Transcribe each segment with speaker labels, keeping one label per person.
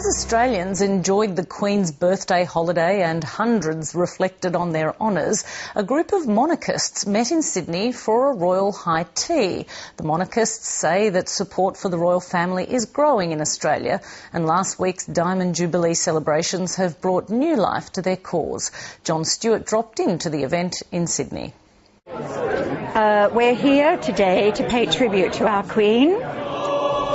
Speaker 1: As Australians enjoyed the Queen's birthday holiday and hundreds reflected on their honours, a group of monarchists met in Sydney for a royal high tea. The monarchists say that support for the royal family is growing in Australia, and last week's Diamond Jubilee celebrations have brought new life to their cause. Jon Stewart dropped into the event in Sydney.
Speaker 2: We're here today to pay tribute to our Queen.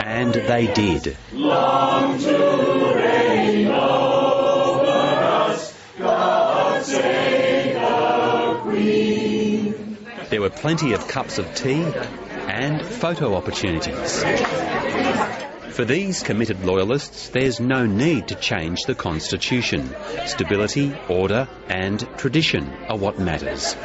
Speaker 3: And they did.
Speaker 4: Long to reign over us, God save the Queen.
Speaker 3: There were plenty of cups of tea and photo opportunities. For these committed loyalists, there's no need to change the Constitution. Stability, order and tradition are what matters.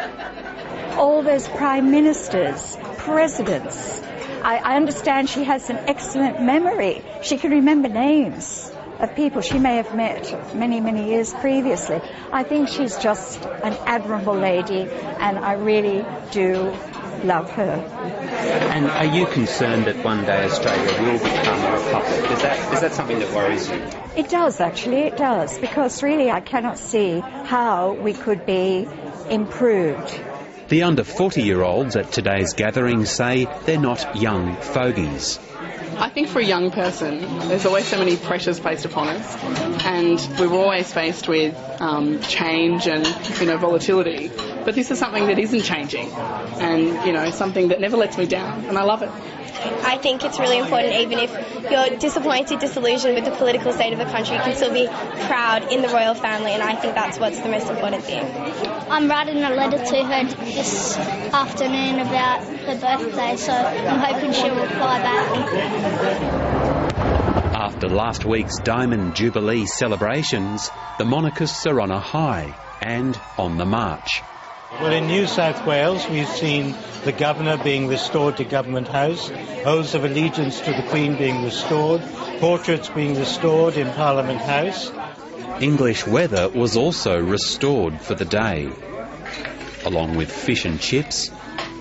Speaker 2: All those prime ministers, presidents. I understand she has an excellent memory. She can remember names of people she may have met many, many years previously. I think she's just an admirable lady, and I really do love her.
Speaker 5: And are you concerned that one day Australia will become a republic? Is that something that worries you?
Speaker 2: It does, actually, it does, because really I cannot see how we could be improved.
Speaker 3: The under 40-year-olds at today's gathering say they're not young fogies.
Speaker 6: I think for a young person, there's always so many pressures placed upon us, and we're always faced with change and, volatility. But this is something that isn't changing, and, something that never lets me down, and I love it.
Speaker 7: I think it's really important, even if you're disappointed, disillusioned with the political state of the country, you can still be proud in the royal family, and I think that's what's the most important thing.
Speaker 8: I'm writing a letter to her this afternoon about her birthday, so I'm hoping she'll reply back.
Speaker 3: After last week's Diamond Jubilee celebrations, the monarchists are on a high and on the march.
Speaker 9: Well, in New South Wales, we've seen the Governor being restored to Government House, oaths of allegiance to the Queen being restored, portraits being restored in Parliament House.
Speaker 3: English weather was also restored for the day, along with fish and chips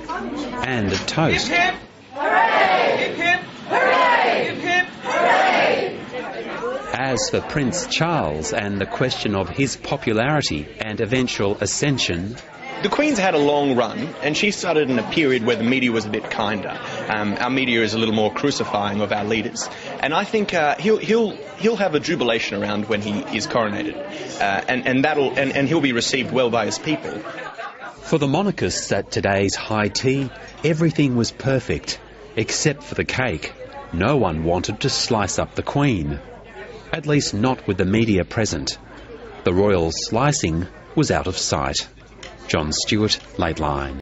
Speaker 3: and a toast.
Speaker 4: Hip, hip, hooray! Hip, hip, hooray! Hip, hip, hooray!
Speaker 3: As for Prince Charles and the question of his popularity and eventual ascension,
Speaker 10: the Queen's had a long run, and she started in a period where the media was a bit kinder. Our media is a little more crucifying of our leaders, and I think he'll have a jubilation around when he is coronated, and he'll be received well by his people.
Speaker 3: For the monarchists at today's high tea, everything was perfect, except for the cake. No one wanted to slice up the Queen, at least not with the media present. The royal slicing was out of sight. Jon Stewart, Late Line.